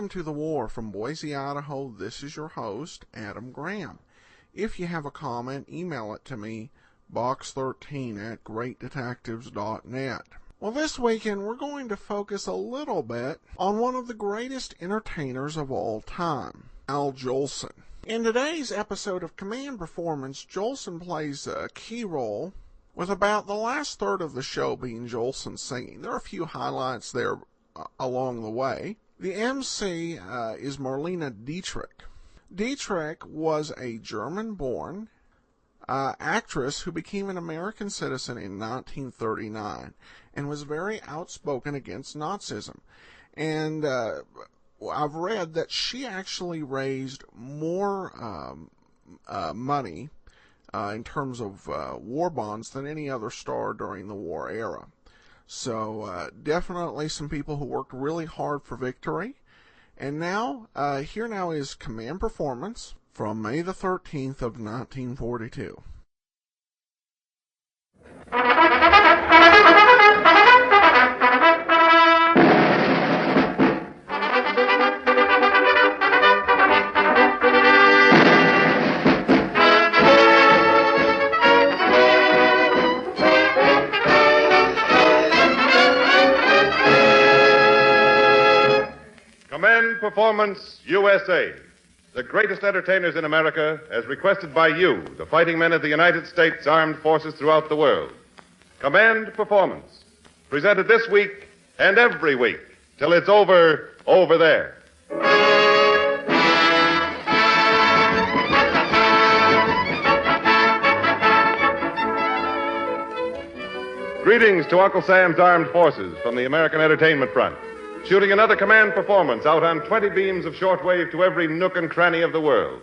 Welcome to the War. From Boise, Idaho, this is your host, Adam Graham. If you have a comment, email it to me, box13@greatdetectives.net. Well, this weekend we're going to focus a little bit on one of the greatest entertainers of all time, Al Jolson. In today's episode of Command Performance, Jolson plays a key role, with about the last third of the show being Jolson singing. There are a few highlights there along the way. The MC is Marlene Dietrich. Dietrich was a German-born actress who became an American citizen in 1939 and was very outspoken against Nazism. And I've read that she actually raised more money in terms of war bonds than any other star during the war era. So definitely some people who worked really hard for victory. And now, here now is Command Performance from May the 13th of 1942. Command Performance, USA. The greatest entertainers in America, as requested by you, the fighting men of the United States Armed Forces throughout the world. Command Performance. Presented this week and every week till it's over there. Greetings to Uncle Sam's Armed Forces from the American Entertainment Front. Shooting another Command Performance out on 20 beams of shortwave to every nook and cranny of the world.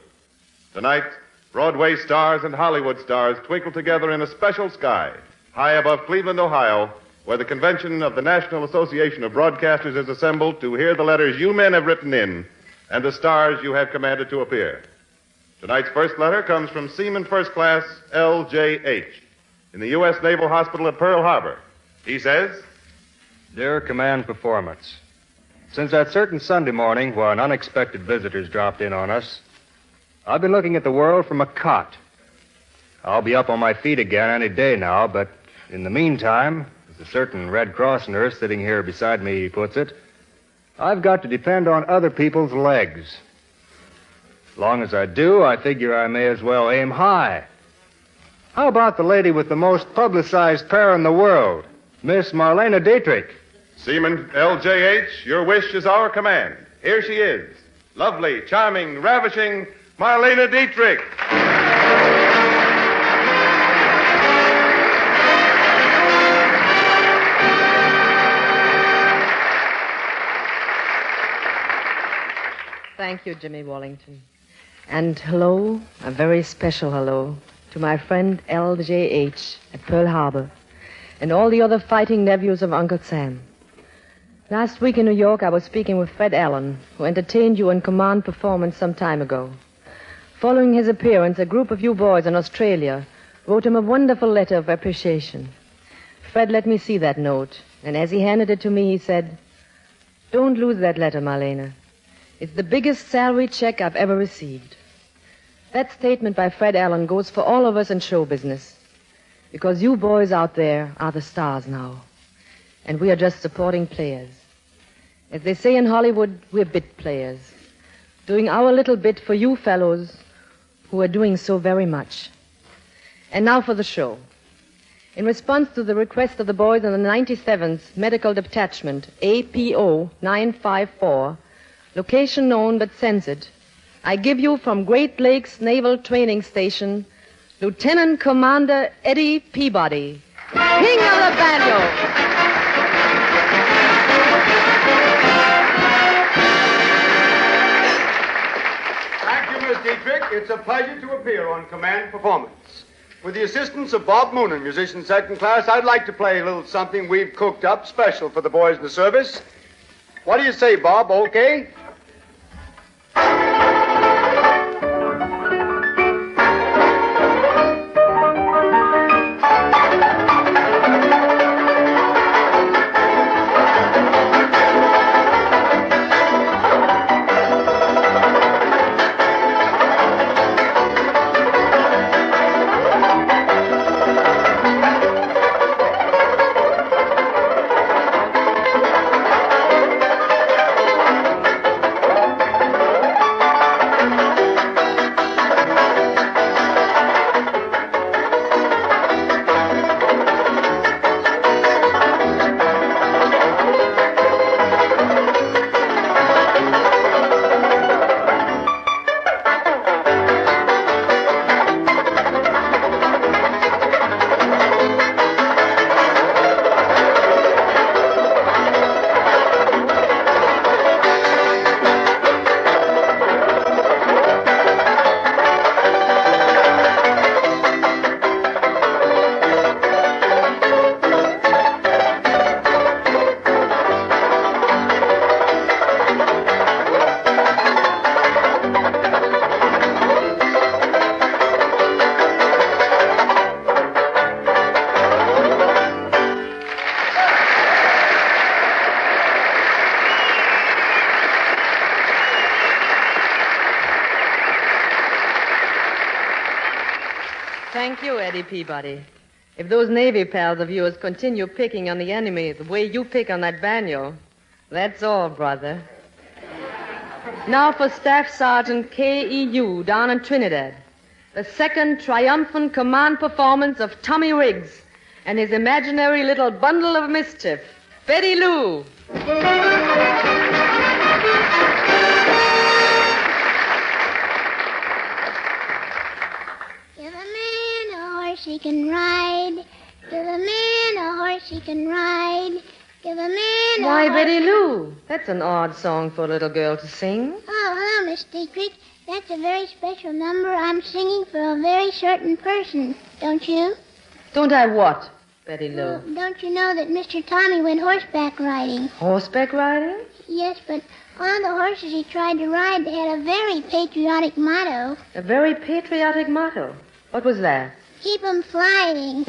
Tonight, Broadway stars and Hollywood stars twinkle together in a special sky, high above Cleveland, Ohio, where the convention of the National Association of Broadcasters is assembled to hear the letters you men have written in and the stars you have commanded to appear. Tonight's first letter comes from Seaman First Class L.J.H. in the U.S. Naval Hospital at Pearl Harbor. He says, Dear Command Performance, since that certain Sunday morning when unexpected visitors dropped in on us, I've been looking at the world from a cot. I'll be up on my feet again any day now, but in the meantime, as a certain Red Cross nurse sitting here beside me puts it, I've got to depend on other people's legs. As long as I do, I figure I may as well aim high. How about the lady with the most publicized pair in the world, Miss Marlene Dietrich? Seaman L.J.H., your wish is our command. Here she is. Lovely, charming, ravishing Marlene Dietrich. Thank you, Jimmy Wallington. And hello, a very special hello, to my friend L.J.H. at Pearl Harbor and all the other fighting nephews of Uncle Sam. Last week in New York, I was speaking with Fred Allen, who entertained you in Command Performance some time ago. Following his appearance, a group of you boys in Australia wrote him a wonderful letter of appreciation. Fred let me see that note, and as he handed it to me, he said, "Don't lose that letter, Marlene. It's the biggest salary check I've ever received." That statement by Fred Allen goes for all of us in show business, because you boys out there are the stars now, and we are just supporting players. As they say in Hollywood, we're bit players, doing our little bit for you fellows who are doing so very much. And now for the show. In response to the request of the boys in the 97th Medical Detachment, APO 954, location known but censored, I give you from Great Lakes Naval Training Station, Lieutenant Commander Eddie Peabody, King of the Banjo. Dietrich, it's a pleasure to appear on Command Performance. With the assistance of Bob Moonen, musician second class, I'd like to play a little something we've cooked up special for the boys in the service. What do you say, Bob? Okay? Thank you, Eddie Peabody. If those Navy pals of yours continue picking on the enemy the way you pick on that banjo, that's all, brother. Now for Staff Sergeant KEU down in Trinidad. The second triumphant command performance of Tommy Riggs and his imaginary little bundle of mischief, Betty Lou. Give a man a horse he can ride. Give a man a horse he can ride. Give a man a Why, horse... Betty Lou, that's an odd song for a little girl to sing. Oh, hello, Miss Dietrich. That's a very special number I'm singing for a very certain person, don't you? Don't I what, Betty Lou? Well, don't you know that Mr. Tommy went horseback riding? Horseback riding? Yes, but all the horses he tried to ride had a very patriotic motto. A very patriotic motto. What was that? Keep 'em flying.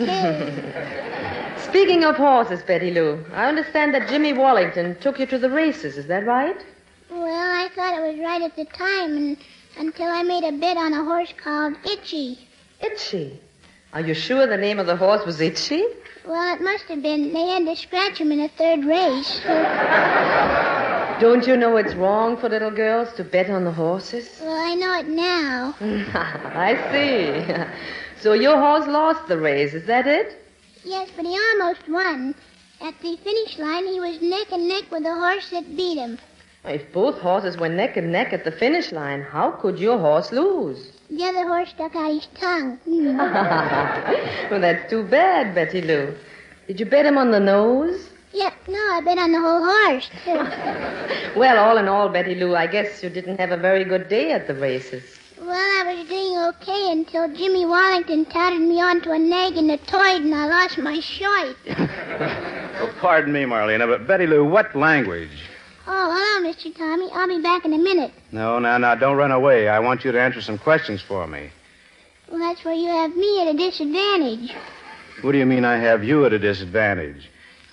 Speaking of horses, Betty Lou, I understand that Jimmy Wallington took you to the races. Is that right? Well, I thought it was right at the time until I made a bet on a horse called Itchy. Itchy? Are you sure the name of the horse was Itchy? Well, it must have been. They had to scratch him in a third race. Don't you know it's wrong for little girls to bet on the horses? Well, I know it now. I see. So your horse lost the race, is that it? Yes, but he almost won. At the finish line, he was neck and neck with the horse that beat him. If both horses were neck and neck at the finish line, how could your horse lose? The other horse stuck out his tongue. Well, that's too bad, Betty Lou. Did you bet him on the nose? Yeah, no, I bet on the whole horse. Well, all in all, Betty Lou, I guess you didn't have a very good day at the races. Well, I was doing okay until Jimmy Wallington touted me onto a nag in the toid and I lost my shirt. Oh, pardon me, Marlene, but Betty Lou, what language? Oh, hello, Mr. Tommy. I'll be back in a minute. No, now, don't run away. I want you to answer some questions for me. Well, that's where you have me at a disadvantage. What do you mean I have you at a disadvantage?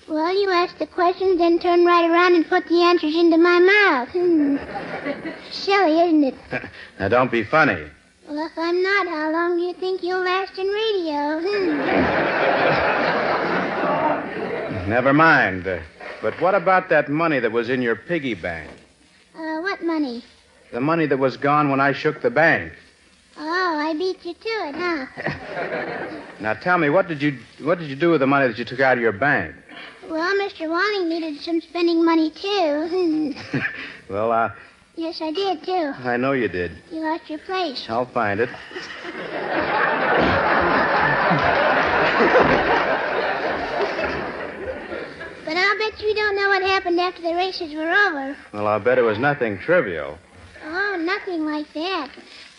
Well, you ask the questions, then turn right around and put the answers into my mouth. Silly, isn't it? Now, don't be funny. Well, if I'm not, how long do you think you'll last in radio? Never mind. But what about that money that was in your piggy bank? What money? The money that was gone when I shook the bank. Oh, I beat you to it, huh? Now, tell me, what did you do with the money that you took out of your bank? Well, Mr. Walling needed some spending money, too. Well, Yes, I did, too. I know you did. You lost your place. I'll find it. But I'll bet you don't know what happened after the races were over. Well, I'll bet it was nothing trivial. Oh, nothing like that.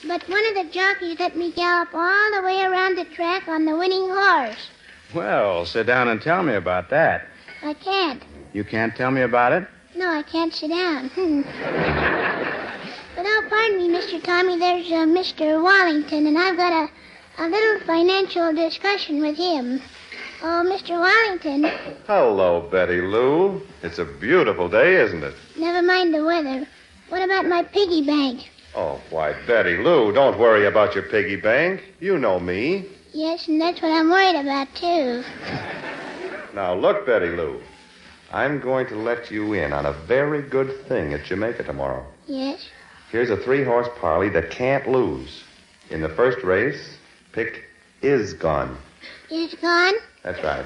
But one of the jockeys let me gallop all the way around the track on the winning horse. Well, sit down and tell me about that. I can't. You can't tell me about it? No, I can't sit down. But oh, pardon me, Mr. Tommy, there's Mr. Wallington, and I've got a little financial discussion with him. Oh, Mr. Wallington. Hello, Betty Lou. It's a beautiful day, isn't it? Never mind the weather. What about my piggy bank? Oh, why, Betty Lou, don't worry about your piggy bank. You know me. Yes, and that's what I'm worried about, too. Now, look, Betty Lou. I'm going to let you in on a very good thing at Jamaica tomorrow. Yes? Here's a 3-horse parley that can't lose. In the first race, pick Is Gone. Is gone? That's right.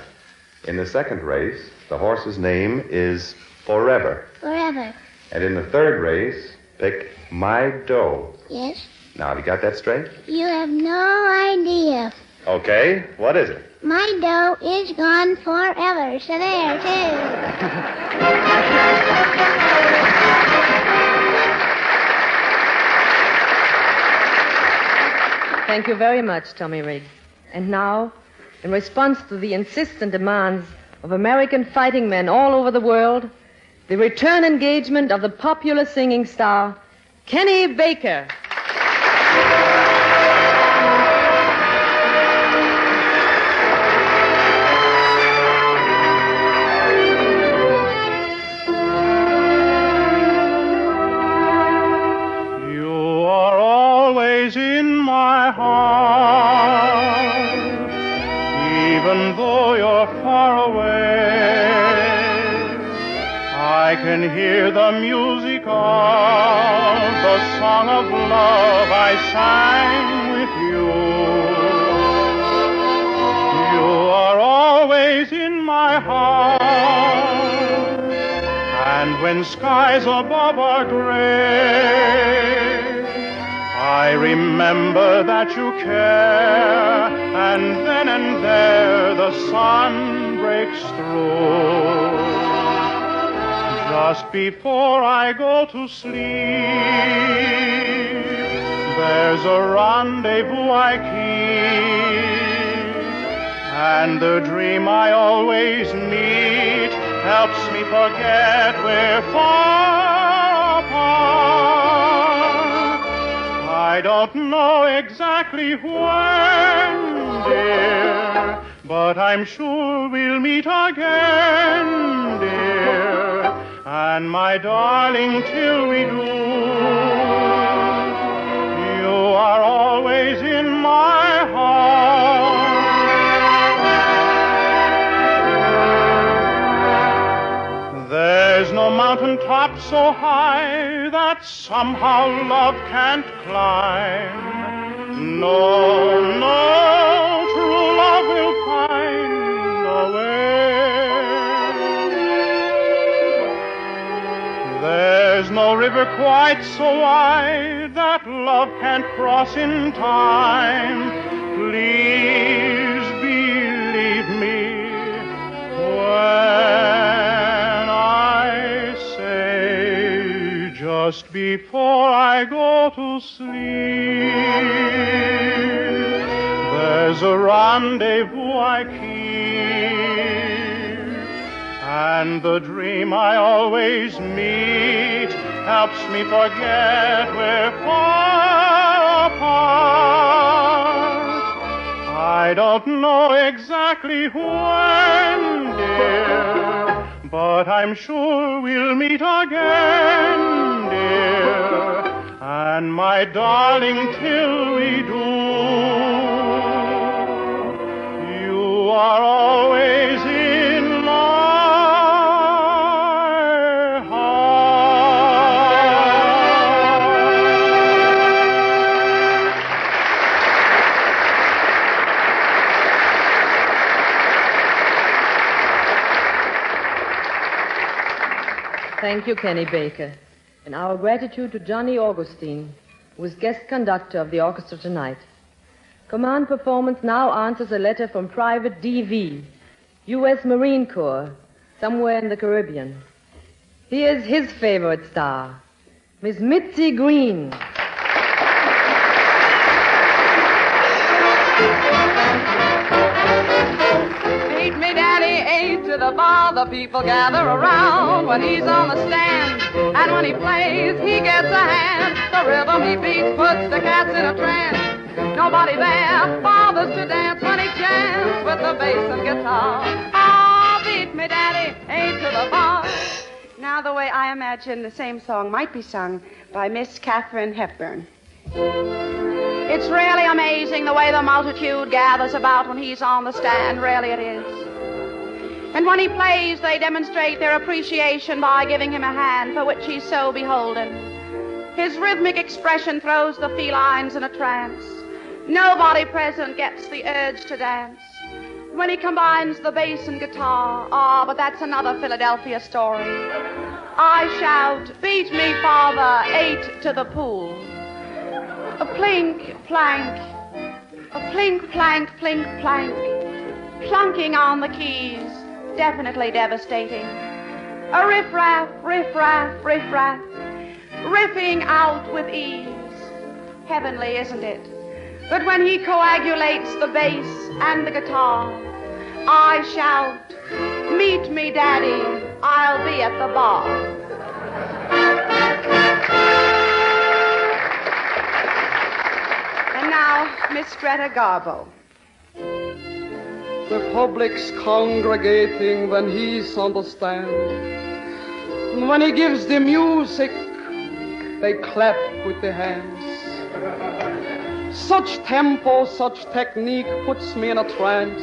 In the second race, the horse's name is Forever. Forever. And in the third race, pick My Doe. Yes? Now, have you got that straight? You have no idea. Okay. What is it? My dough is gone forever. So there, too. Thank you very much, Tommy Riggs. And now, in response to the insistent demands of American fighting men all over the world, the return engagement of the popular singing star, Kenny Baker. You are always in my heart. far, far away. I can hear the music of the song of love I sang with you. You are always in my heart, and when skies above are gray, I remember that you care, and then and there the sun breaks through. Just before I go to sleep, there's a rendezvous I keep, and the dream I always meet helps me forget we're far apart. I don't know exactly when, dear, but I'm sure we'll meet again, dear. And my darling, till we do, you are always in my heart. There's no mountain top so high that somehow love can't climb. No, no, true love will find a way. There's no river quite so wide that love can't cross in time. Please believe me when I say, just before I go to sleep, there's a rendezvous I keep, and the dream I always meet helps me forget we're far apart. I don't know exactly when, dear, but I'm sure we'll meet again, dear. And my darling, till we do, you are always in my Thank you, Kenny Baker. And our gratitude to Johnny Augustine, who is guest conductor of the orchestra tonight. Command Performance now answers a letter from Private D.V., U.S. Marine Corps, somewhere in the Caribbean. Here's his favorite star, Miss Mitzi Green. Meet me, Daddy, A to the bar. The people gather around when he's on the stand. And when he plays, he gets a hand. The rhythm he beats puts the cats in a trance. Nobody there bothers to dance when he chants with the bass and guitar. Oh, beat me, Daddy, A to the bar. Now, the way I imagine the same song might be sung by Miss Katharine Hepburn. It's really amazing the way the multitude gathers about when he's on the stand. Really it is. And when he plays, they demonstrate their appreciation by giving him a hand for which he's so beholden. His rhythmic expression throws the felines in a trance. Nobody present gets the urge to dance. When he combines the bass and guitar, but that's another Philadelphia story. I shout, beat me, father, 8 to the pool. A plink, plank, a plink, plank, plink, plank, plunking on the keys, definitely devastating. A riff-raff, riff-raff, riff-raff, riffing out with ease. Heavenly, isn't it? But when he coagulates the bass and the guitar, I shout, meet me, Daddy, I'll be at the bar. And now, Miss Greta Garbo. The public's congregating when he's on the stand. And when he gives the music, they clap with their hands. Such tempo, such technique puts me in a trance.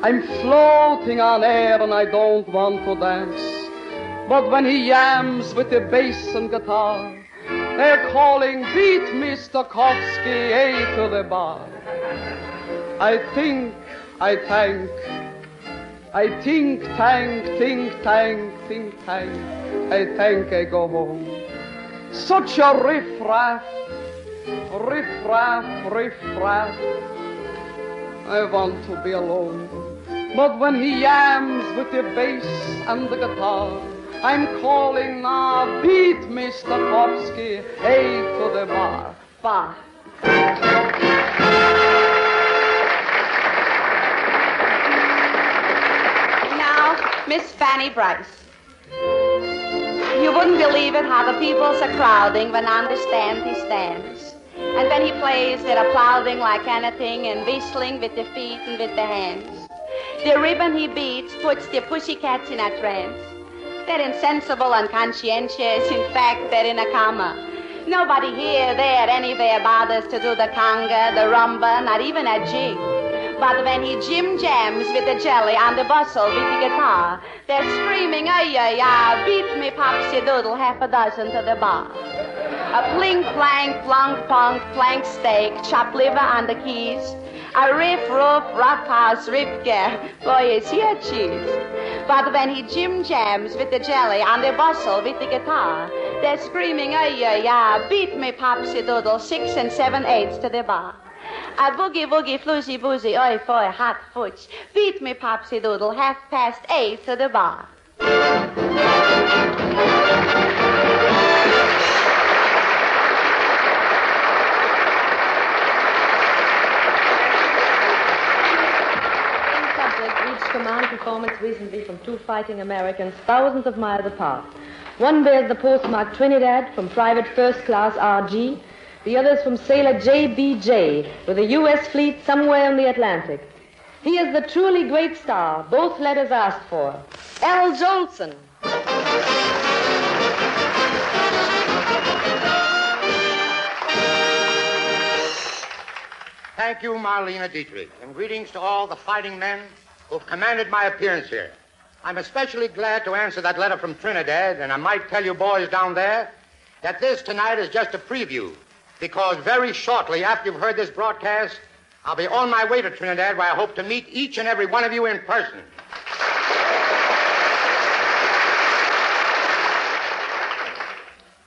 I'm floating on air and I don't want to dance. But when he yams with the bass and guitar, they're calling, beat Mr. Kovsky, A to the bar. I think, I tank, I think tank, think tank, think tank, I think I go home. Such a riff-raff, riff-raff, riff-raff, I want to be alone. But when he yams with the bass and the guitar, I'm calling now, beat Mr. Popsky, hey to the bar, bar. Now, Miss Fanny Bryce. You wouldn't believe it how the people's are crowding when on the stand he stands. And when he plays, they're applauding like anything and whistling with the feet and with the hands. The ribbon he beats puts the pussycats in a trance. They're insensible and conscientious. In fact, they're in a coma. Nobody here, there, anywhere bothers to do the conga, the rumba, not even a jig. But when he jam-jams with the jelly on the bustle with the guitar, they're screaming, ay, ay, ay, beat me popsy doodle, half a dozen to the bar. A plink, plank, plunk, punk, plank steak, chopped liver on the keys. A riff, roof, rough house, ripke, boy, is he a cheese. But when he jam-jams with the jelly on the bustle with the guitar, they're screaming, ay, ay, ay, beat me popsy doodle, 6 and 7/8 to the bar. A boogie, woogie, floozy, boozy, oi, foy, hot fooch, beat me popsy doodle, 8:30 to the bar. Command performance recently from two fighting Americans thousands of miles apart. One bears the postmark Trinidad from Private First Class R.G., the other's from Sailor J.B.J. with a U.S. fleet somewhere in the Atlantic. He is the truly great star, both letters asked for, L. Jolson. Thank you, Marlene Dietrich, and greetings to all the fighting men who've commanded my appearance here. I'm especially glad to answer that letter from Trinidad, and I might tell you boys down there that this tonight is just a preview, because very shortly after you've heard this broadcast, I'll be on my way to Trinidad, where I hope to meet each and every one of you in person.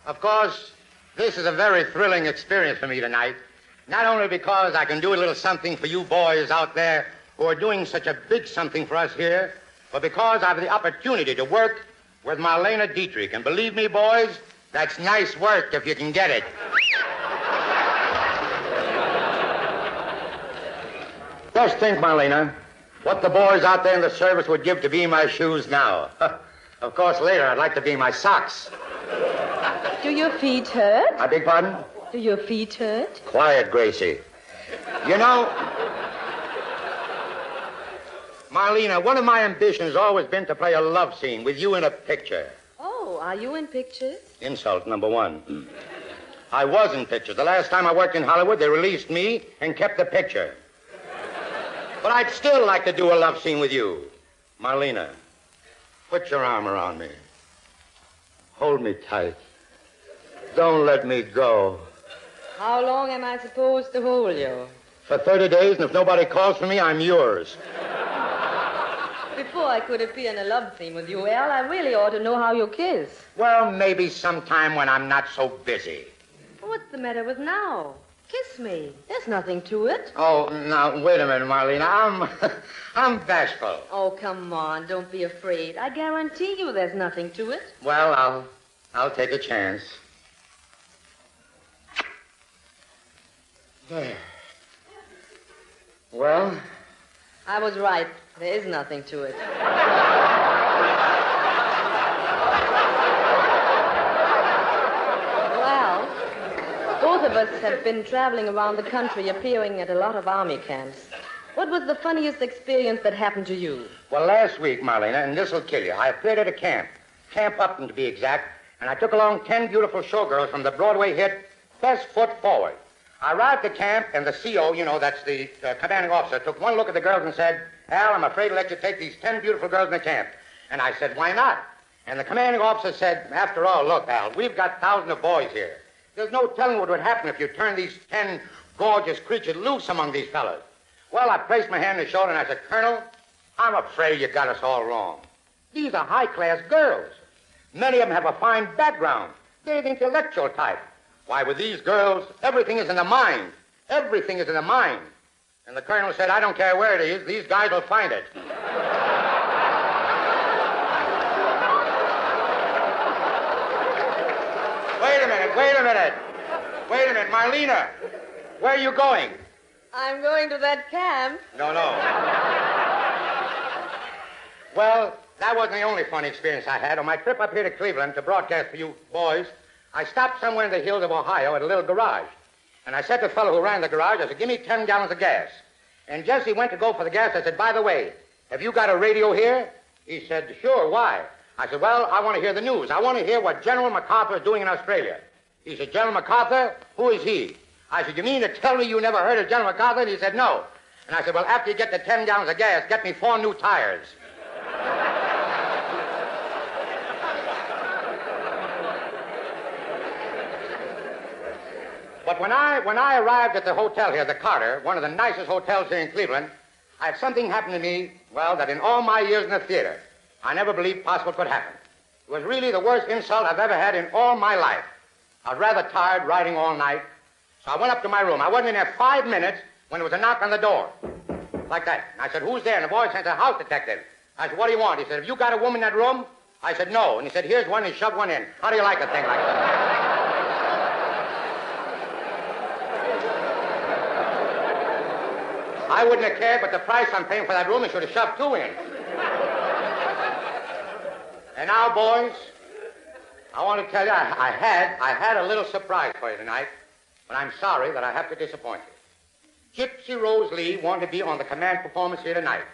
Of course, this is a very thrilling experience for me tonight, not only because I can do a little something for you boys out there who are doing such a big something for us here, but because I have the opportunity to work with Marlene Dietrich. And believe me, boys, that's nice work if you can get it. Just think, Marlene, what the boys out there in the service would give to be in my shoes now. Of course, later, I'd like to be in my socks. Do your feet hurt? I beg pardon? Do your feet hurt? Quiet, Gracie. You know, Marlene, one of my ambitions has always been to play a love scene with you in a picture. Oh, are you in pictures? Insult number one. I was in pictures. The last time I worked in Hollywood, they released me and kept the picture. But I'd still like to do a love scene with you. Marlene, put your arm around me. Hold me tight. Don't let me go. How long am I supposed to hold you? For 30 days, and if nobody calls for me, I'm yours. Before I could appear in a love scene with you, Al, I really ought to know how you kiss. Well, maybe sometime when I'm not so busy. What's the matter with now? Kiss me. There's nothing to it. Oh, now, wait a minute, Marlene. I'm bashful. Oh, come on. Don't be afraid. I guarantee you there's nothing to it. Well, I'll take a chance. There. Well? I was right. There is nothing to it. Well, both of us have been traveling around the country appearing at a lot of army camps. What was the funniest experience that happened to you? Well, last week, Marlene, and this'll kill you, I appeared at a camp, Camp Upton to be exact, and I took along 10 beautiful showgirls from the Broadway hit Best Foot Forward. I arrived at camp, and the CO, that's the commanding officer, took one look at the girls and said, Al, I'm afraid to let you take these 10 beautiful girls in the camp. And I said, why not? And the commanding officer said, after all, look, Al, we've got thousands of boys here. There's no telling what would happen if you turned these 10 gorgeous creatures loose among these fellas. Well, I placed my hand on his shoulder and I said, Colonel, I'm afraid you got us all wrong. These are high-class girls. Many of them have a fine background. They're the intellectual type. Why, with these girls, everything is in the mind. Everything is in the mind. And the colonel said, I don't care where it is, these guys will find it. Wait a minute, Marlene, where are you going? I'm going to that camp. No. Well, that wasn't the only funny experience I had. On my trip up here to Cleveland to broadcast for you boys, I stopped somewhere in the hills of Ohio at a little garage. And I said to the fellow who ran the garage, I said, give me 10 gallons of gas. And just as he went to go for the gas, I said, by the way, have you got a radio here? He said, sure, why? I said, well, I want to hear the news. I want to hear what General MacArthur is doing in Australia. He said, General MacArthur? Who is he? I said, you mean to tell me you never heard of General MacArthur? And he said, no. And I said, well, after you get the 10 gallons of gas, get me 4 new tires. But when I arrived at the hotel here, the Carter, one of the nicest hotels here in Cleveland, I had something happen to me, well, that in all my years in the theater, I never believed possible could happen. It was really the worst insult I've ever had in all my life. I was rather tired riding all night, so I went up to my room. I wasn't in there 5 minutes when there was a knock on the door. Like that. And I said, who's there? And the boy said, it's a house detective. I said, what do you want? He said, have you got a woman in that room? I said, no. And he said, here's one. He shoved one in. How do you like a thing like that? I wouldn't have cared, but the price I'm paying for that room, he should have shoved 2 in. And now, boys, I want to tell you, I had a little surprise for you tonight, but I'm sorry that I have to disappoint you. Gypsy Rose Lee wanted to be on the command performance here tonight,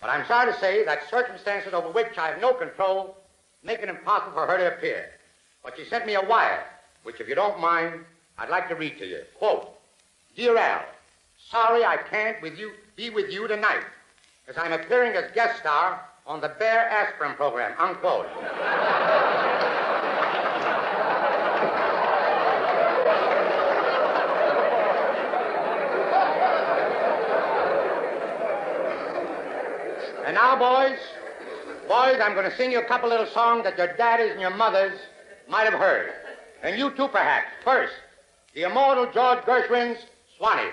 but I'm sorry to say that circumstances over which I have no control make it impossible for her to appear. But she sent me a wire, which, if you don't mind, I'd like to read to you. Quote, Dear Al, sorry I can't be with you tonight, as I'm appearing as guest star on the Bear Aspirin program, unquote. And now, boys, I'm going to sing you a couple little songs that your daddies and your mothers might have heard. And you too, perhaps. First, the immortal George Gershwin's Swanee.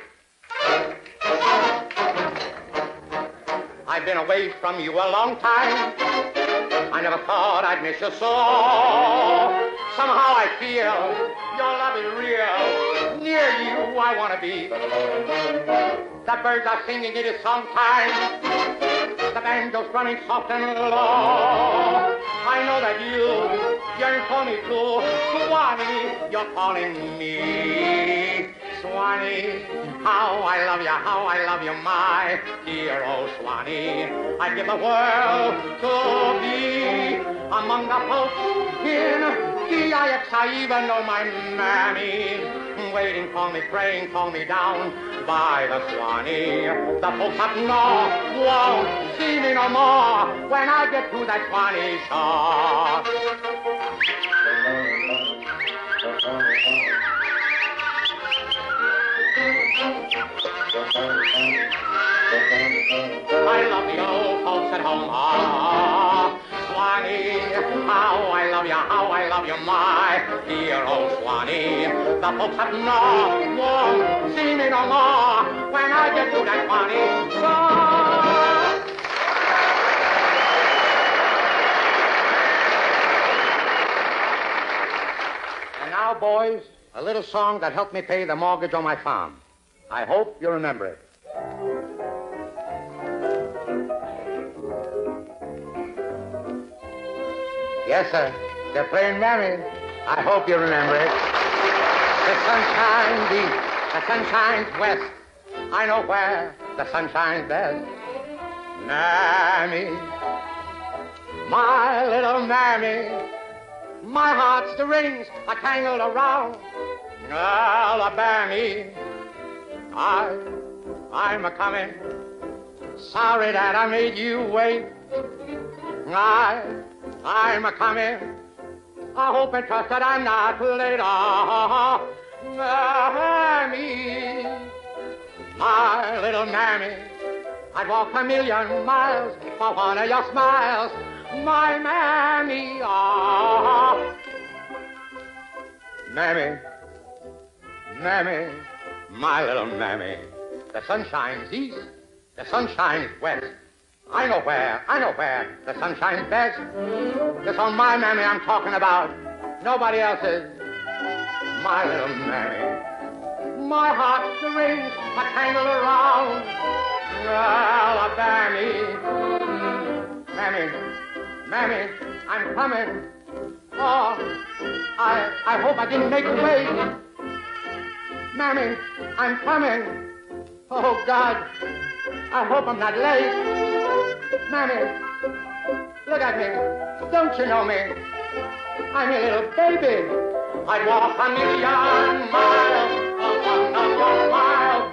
I've been away from you a long time. I never thought I'd miss you so. Somehow I feel your love is real. Near you I want to be. The birds are singing, it is songtime. The banjo's running soft and low. I know that you yearn for me too. Swanee, you're calling me. Swanee, how I love you, my dear old Swanee. I'd give the world to be among the folks in DIX. I even know my mammy waiting for me, praying for me down by the Swanee. The folks up north won't see me no more when I get to that Swanee shore. I love the old folks at home, Swanee, how I love you, my dear old Swanee. The folks up north won't see me no more when I get to that Swanee shore. And now, boys, a little song that helped me pay the mortgage on my farm. I hope you remember it. Yes, sir. They're playing Mammy. I hope you remember it. The sun shines east, the sun shines west. I know where the sun shines best. Mammy, my little Mammy, my heart strings are tangled around. Alabama, I'm a-coming. Sorry that I made you wait. I'm a-coming. I hope and trust that I'm not late. Mammy, my little mammy, I'd walk a million miles for one of your smiles. My mammy, Mammy, mammy, my little mammy. The sun shines east, the sun shines west. I know where the sun shines best. It's on my mammy I'm talking about, nobody else's. My little mammy. My heartstrings are tangled around Alabama. Mammy, I'm coming. Oh, I hope I didn't make a wait. Mammy, I'm coming. Oh, God, I hope I'm not late. Mammy, look at me. Don't you know me? I'm your little baby. I'd walk a million miles for one of your smiles.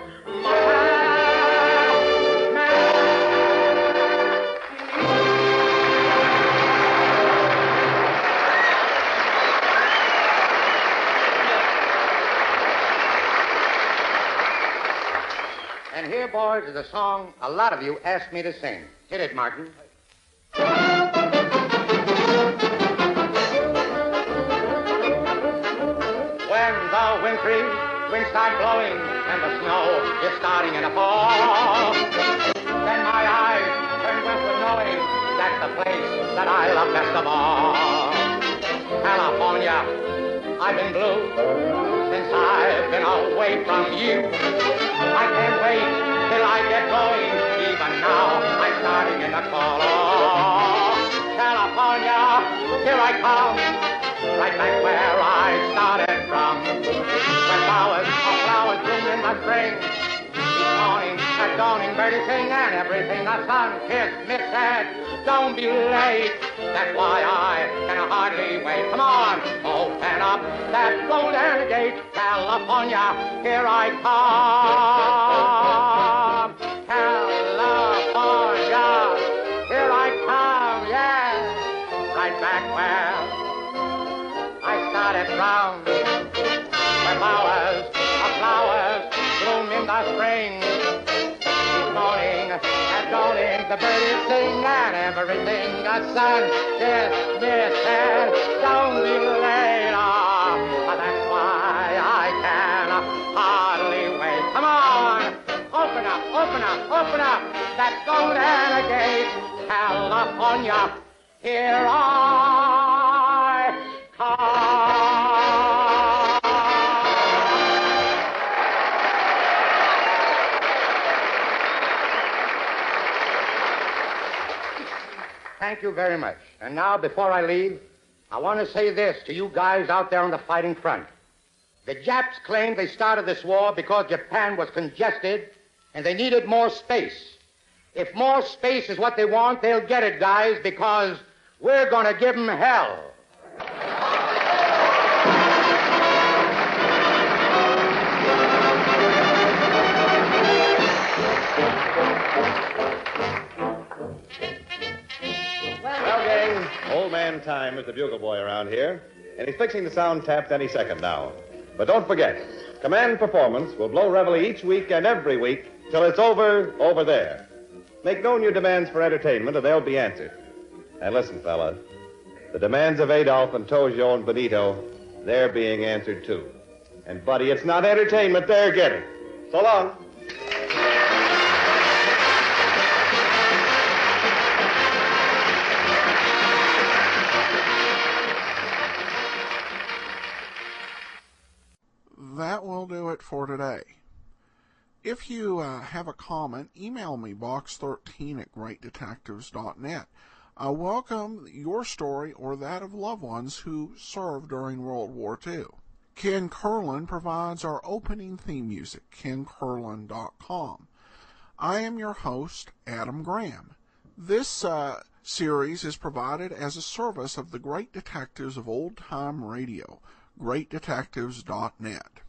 And here, boys, is a song a lot of you asked me to sing. Hit it, Martin. When the wintry winds start blowing and the snow is starting in a fall, then my eyes turn westward knowing that's the place that I love best of all. California, I've been blue since I've been away from you. I can't wait till I get going. Even now, I'm starting in the fall. Oh, California, here I come, right back where I started from. When flowers bloom in the spring, each morning at dawning, birdies sing and everything the sun kissed me said, don't be late. That's why I can hardly wait. Come on, open up that golden gate. California, here I come. California, here I come, yeah. Right back where I started from. Where flowers bloom in the spring. Each morning at dawning, the birdies sing and everything the sun kissed me said, don't be late. That's why I can hardly wait. Come on, open up that golden gate. California, here I come. Thank you very much. And now, before I leave, I want to say this to you guys out there on the fighting front. The Japs claim they started this war because Japan was congested and they needed more space. If more space is what they want, they'll get it, guys, because we're going to give them hell. Well, gang, old man Time is the bugle boy around here, and he's fixing the sound taps any second now. But don't forget, Command Performance will blow reveille each week and every week till it's over there. Make known your demands for entertainment, or they'll be answered. And listen, fella, the demands of Adolf and Tojo and Benito, they're being answered too. And, buddy, it's not entertainment they're getting. So long. That will do it for today. If you have a comment, email me, box13@greatdetectives.net. I welcome your story or that of loved ones who served during World War II. Ken Curlin provides our opening theme music, kencurlin.com. I am your host, Adam Graham. This series is provided as a service of the Great Detectives of Old Time Radio, greatdetectives.net.